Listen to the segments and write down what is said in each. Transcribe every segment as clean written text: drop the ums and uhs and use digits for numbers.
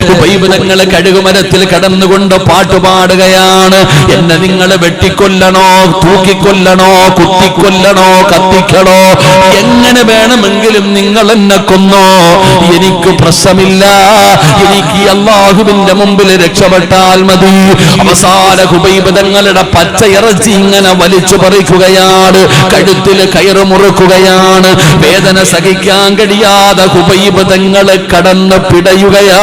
തങ്ങളെ കഴുകുമരത്തിൽ കടന്നുകൊണ്ട് പാട്ടുപാടുകയാണ്. എന്നെ നിങ്ങൾ വെട്ടിക്കൊല്ലണോ, തൂക്കിക്കൊല്ലണോ, കുത്തിക്കൊല്ലണോ, കത്തിക്കണോ, എങ്ങനെ വേണമെങ്കിലും നിങ്ങൾ എന്നെ കൊന്നോ, എനിക്ക് പ്രശ്നമില്ല. എനിക്ക് അല്ലാഹുവിന്റെ മുമ്പിൽ രക്ഷപ്പെട്ടാൽ മതി. അവസാന ഹുബൈബ് തങ്ങളുടെ പച്ച ഇറച്ചി ഇങ്ങനെ വലിച്ചു പറിക്കുകയാണ്, കഴുത്തിൽ കയറ് മുറുക്കുകയാണ്. വേദന സഹിക്കാൻ കഴിയാതെ ഹുബൈബ് തങ്ങളെ കടന്ന് പിടയുകയാ,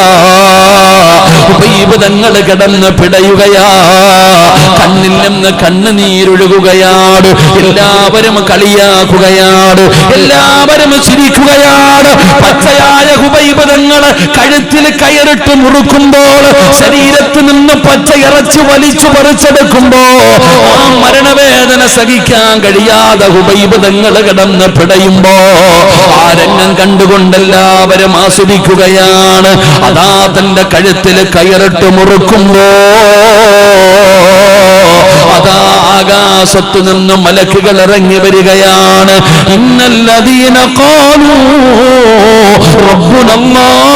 ഹുബൈബ് തങ്ങള് കിടന്ന് പിടയുകയാ. കണ്ണിൽ നിന്ന് കണ്ണുനീരൊഴുകുകയാണ്. എല്ലാവരും കളിയാക്കുകയാണ്, എല്ലാവരും ചിരിക്കുകയാണ്. പച്ചയായ ഹുബൈബ് തങ്ങള് കഴുത്തിൽ കയറിട്ട് മുറുക്കുമ്പോൾ, ശരീരത്തിൽ നിന്ന് പച്ച ഇറച്ചി വലിച്ചു പറിച്ചെടുക്കുമ്പോ ആ മരണവേദന സഹിക്കാൻ കഴിയാതെ ഹുബൈബ് തങ്ങള് കിടന്ന് പിടയുമ്പോ ആ രംഗം കണ്ടുകൊണ്ടെല്ലാവരും ആസ്വദിക്കുകയാണ്. അതാ തന്റെ കഴുത്തിൽ കയറിട്ട് മുറുക്കുമ്പോ അതാ ആകാശത്തു നിന്ന് മലക്കുകൾ ഇറങ്ങി വരികയാണ്. ഇന്നല്ലദീന ഖാലൂ റബ്ബുനല്ലാഹ്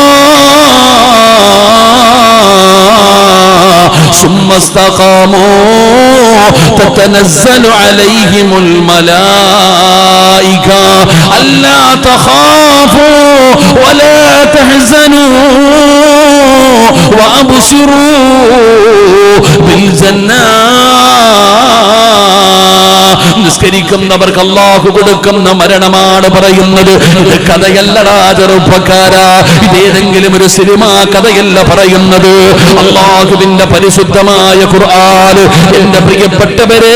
ثم استقاموا تتنزل عليهم الملائكة ألا تخافوا ولا تحزنوا وأبشروا بالجنة. നിസ്കരിക്കുന്നവർക്ക് അല്ലാഹു കൊടുക്കുന്ന മരണമാണ് പറയുന്നത്. ഇത് കഥയല്ലടാ ചെറുപ്പക്കാരാ, ഇതേതെങ്കിലും ഒരു സിനിമാ കഥയല്ല പറയുന്നത്. അല്ലാഹുവിന്റെ പരിശുദ്ധമായ ഖുർആൻ. എന്റെ പ്രിയപ്പെട്ടവരെ,